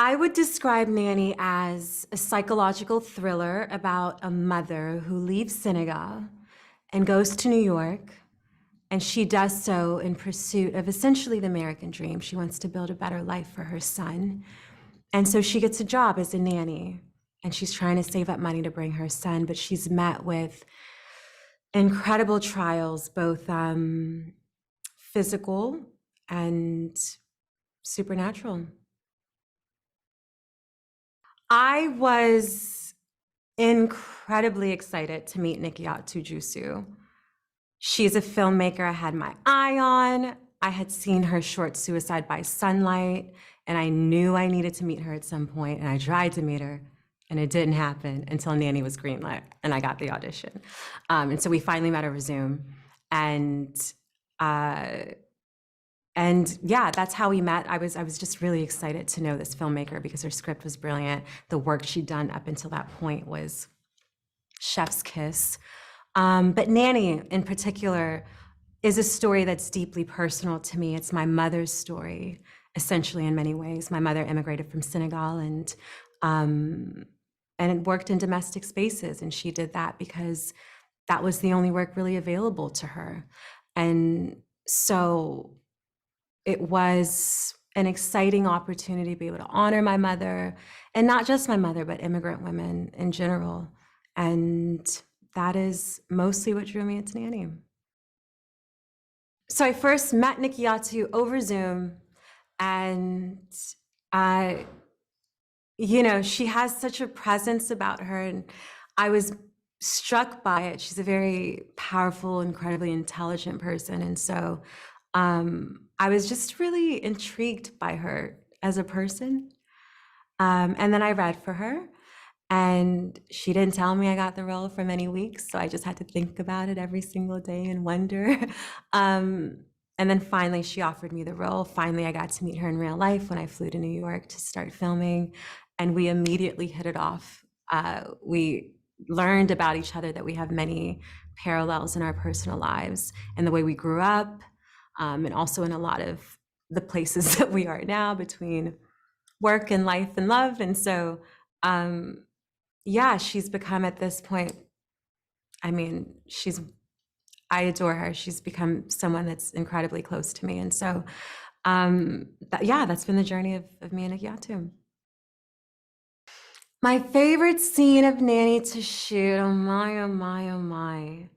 I would describe Nanny as a psychological thriller about a mother who leaves Senegal and goes to New York, and she does so in pursuit of essentially the American dream. She wants to build a better life for her son. And so she gets a job as a nanny, and she's trying to save up money to bring her son, but she's met with incredible trials, both physical and supernatural. I was incredibly excited to meet Nikiatu Jusu. She's a filmmaker I had my eye on. I had seen her short Suicide by Sunlight, and I knew I needed to meet her at some point, and I tried to meet her, and it didn't happen until Nanny was greenlit, and I got the audition. And so we finally met over Zoom, and yeah, that's how we met. I was just really excited to know this filmmaker because her script was brilliant. The work she'd done up until that point was chef's kiss. But Nanny in particular is a story that's deeply personal to me. It's my mother's story, essentially, in many ways. My mother immigrated from Senegal and worked in domestic spaces, and she did that because that was the only work really available to her. And so it was an exciting opportunity to be able to honor my mother, and not just my mother, but immigrant women in general. And that is mostly what drew me into Nanny. So I first met Nikiatu over Zoom, and she has such a presence about her, and I was struck by it. She's a very powerful, incredibly intelligent person, and so I was just really intrigued by her as a person. And then I read for her, and she didn't tell me I got the role for many weeks, so I just had to think about it every single day and wonder. And then finally she offered me the role. Finally, I got to meet her in real life when I flew to New York to start filming, and we immediately hit it off. We learned about each other, that we have many parallels in our personal lives and the way we grew up, and also in a lot of the places that we are now between work and life and love. And so, yeah, she's become at this point, I adore her. She's become someone that's incredibly close to me. And so, that's been the journey of me and Nikiatu. My favorite scene of Nanny to shoot, oh my, oh my, oh my.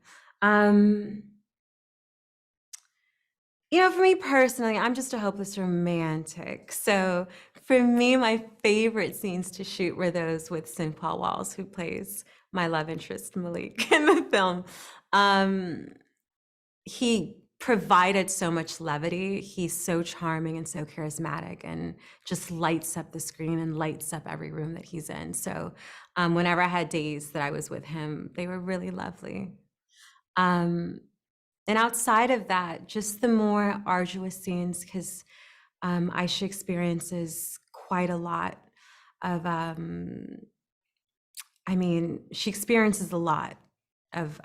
For me personally, I'm just a hopeless romantic. So for me, my favorite scenes to shoot were those with Sinqua Walls, who plays my love interest Malik in the film. He provided so much levity. He's so charming and so charismatic, and just lights up the screen and lights up every room that he's in. So whenever I had days that I was with him, they were really lovely. And outside of that, just the more arduous scenes, because Aisha experiences quite a lot of, she experiences a lot of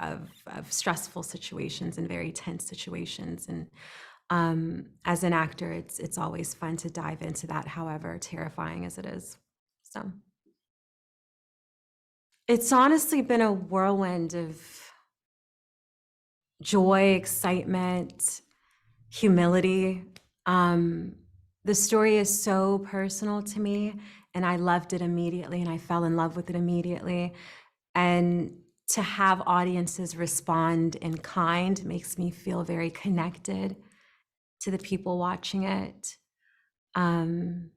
stressful situations and very tense situations. And as an actor, it's always fun to dive into that, however terrifying as it is. So it's honestly been a whirlwind of joy, excitement, humility. The story is so personal to me, and I loved it immediately, and I fell in love with it immediately. And to have audiences respond in kind makes me feel very connected to the people watching it. And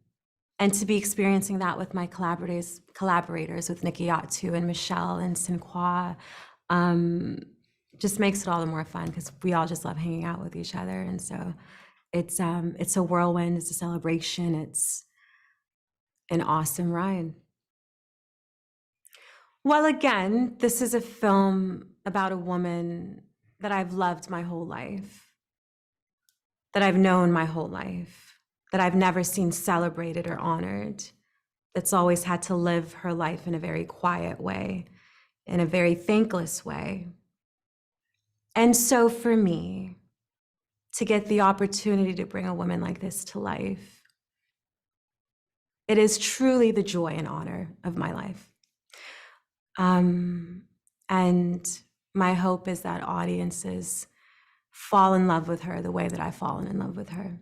to be experiencing that with my collaborators with Nikiatu and Michelle and Sinqua, just makes it all the more fun, because we all just love hanging out with each other. And so it's a whirlwind, it's a celebration, it's an awesome ride. Well, again, this is a film about a woman that I've loved my whole life, that I've known my whole life, that I've never seen celebrated or honored, that's always had to live her life in a very quiet way, in a very thankless way. And so for me, to get the opportunity to bring a woman like this to life It is truly the joy and honor of my life. And my hope is that audiences fall in love with her the way that I've fallen in love with her.